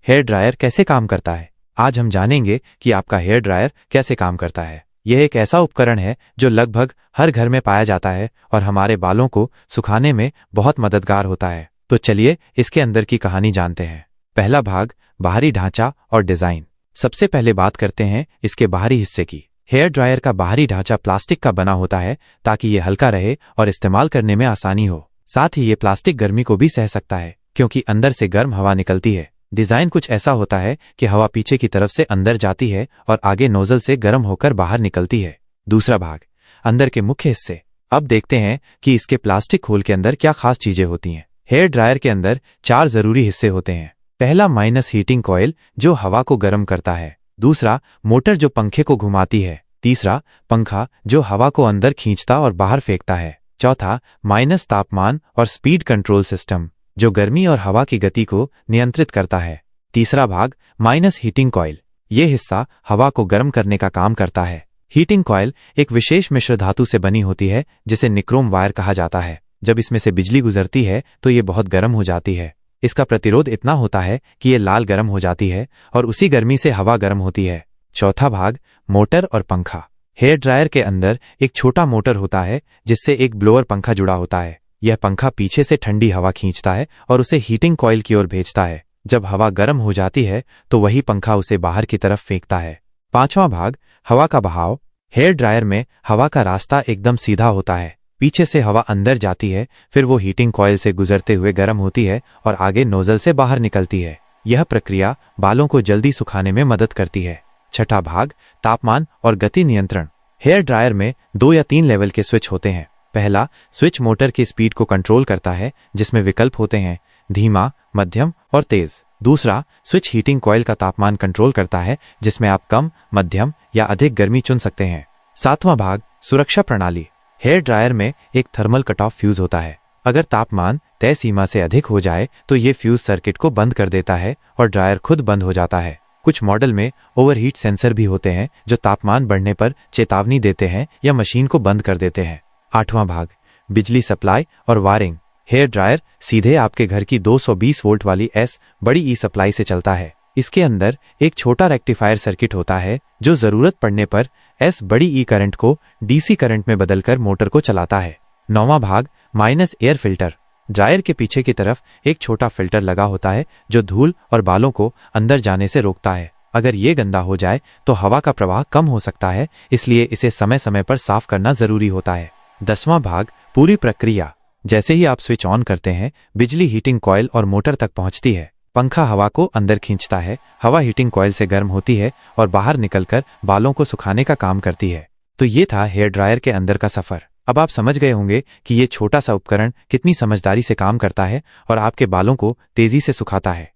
Hair dryer कैसे काम करता है। आज हम जानेंगे कि आपका हेयर ड्रायर कैसे काम करता है। यह एक ऐसा उपकरण है जो लगभग हर घर में पाया जाता है और हमारे बालों को सुखाने में बहुत मददगार होता है। तो चलिए इसके अंदर की कहानी जानते हैं। पहला भाग, बाहरी ढांचा और डिजाइन। सबसे पहले बात करते हैं इसके बाहरी हिस्से की। हेयर ड्रायर का बाहरी ढांचा प्लास्टिक का बना होता है ताकि ये हल्का रहे और इस्तेमाल करने में आसानी हो। साथ ही ये प्लास्टिक गर्मी को भी सह सकता है क्योंकि अंदर से गर्म हवा निकलती है। डिजाइन कुछ ऐसा होता है कि हवा पीछे की तरफ से अंदर जाती है और आगे नोजल से गर्म होकर बाहर निकलती है। दूसरा भाग, अंदर के मुख्य हिस्से। अब देखते हैं कि इसके प्लास्टिक होल के अंदर क्या खास चीजें होती हैं। हेयर ड्रायर के अंदर 4 जरूरी हिस्से होते हैं। पहला, माइनस हीटिंग कॉइल जो हवा को गर्म करता है। दूसरा, मोटर जो पंखे को घुमाती है। तीसरा, पंखा जो हवा को अंदर खींचता और बाहर फेंकता है। चौथा, माइनस तापमान और स्पीड कंट्रोल सिस्टम जो गर्मी और हवा की गति को नियंत्रित करता है। तीसरा भाग, माइनस हीटिंग कॉइल। ये हिस्सा हवा को गर्म करने का काम करता है। हीटिंग कॉइल एक विशेष मिश्र धातु से बनी होती है जिसे निक्रोम वायर कहा जाता है। जब इसमें से बिजली गुजरती है तो ये बहुत गर्म हो जाती है। इसका प्रतिरोध इतना होता है कि ये लाल गर्म हो जाती है और उसी गर्मी से हवा गर्म होती है। चौथा भाग, मोटर और पंखा। हेयर ड्रायर के अंदर एक छोटा मोटर होता है जिससे एक ब्लोअर पंखा जुड़ा होता है। यह पंखा पीछे से ठंडी हवा खींचता है और उसे हीटिंग कॉइल की ओर भेजता है। जब हवा गर्म हो जाती है तो वही पंखा उसे बाहर की तरफ फेंकता है। पांचवां भाग, हवा का बहाव। हेयर ड्रायर में हवा का रास्ता एकदम सीधा होता है। पीछे से हवा अंदर जाती है, फिर वो हीटिंग कॉइल से गुजरते हुए गर्म होती है और आगे नोजल से बाहर निकलती है। यह प्रक्रिया बालों को जल्दी सुखाने में मदद करती है। छठा भाग, तापमान और गति नियंत्रण। हेयर ड्रायर में 2 या 3 लेवल के स्विच होते हैं। पहला स्विच मोटर की स्पीड को कंट्रोल करता है जिसमें विकल्प होते हैं धीमा, मध्यम और तेज। दूसरा स्विच हीटिंग कॉइल का तापमान कंट्रोल करता है जिसमें आप कम, मध्यम या अधिक गर्मी चुन सकते हैं। सातवां भाग, सुरक्षा प्रणाली। हेयर ड्रायर में एक थर्मल कट ऑफ फ्यूज होता है। अगर तापमान तय सीमा से अधिक हो जाए तो ये फ्यूज सर्किट को बंद कर देता है और ड्रायर खुद बंद हो जाता है। कुछ मॉडल में ओवरहीट सेंसर भी होते हैं जो तापमान बढ़ने पर चेतावनी देते हैं या मशीन को बंद कर देते हैं। आठवां भाग, बिजली सप्लाई और वायरिंग। हेयर ड्रायर सीधे आपके घर की 220 वोल्ट वाली बड़ी ई सप्लाई से चलता है। इसके अंदर एक छोटा रेक्टिफायर सर्किट होता है जो जरूरत पड़ने पर बड़ी ई करंट को डीसी करंट में बदलकर मोटर को चलाता है। नौवां भाग, माइनस एयर फिल्टर। ड्रायर के पीछे की तरफ एक छोटा फिल्टर लगा होता है जो धूल और बालों को अंदर जाने से रोकता है। अगर ये गंदा हो जाए तो हवा का प्रवाह कम हो सकता है, इसलिए इसे समय समय पर साफ करना जरूरी होता है। 10वां भाग, पूरी प्रक्रिया। जैसे ही आप स्विच ऑन करते हैं बिजली हीटिंग कॉइल और मोटर तक पहुंचती है। पंखा हवा को अंदर खींचता है, हवा हीटिंग कॉइल से गर्म होती है और बाहर निकलकर बालों को सुखाने का काम करती है। तो ये था हेयर ड्रायर के अंदर का सफर। अब आप समझ गए होंगे कि ये छोटा सा उपकरण कितनी समझदारी से काम करता है और आपके बालों को तेजी से सुखाता है।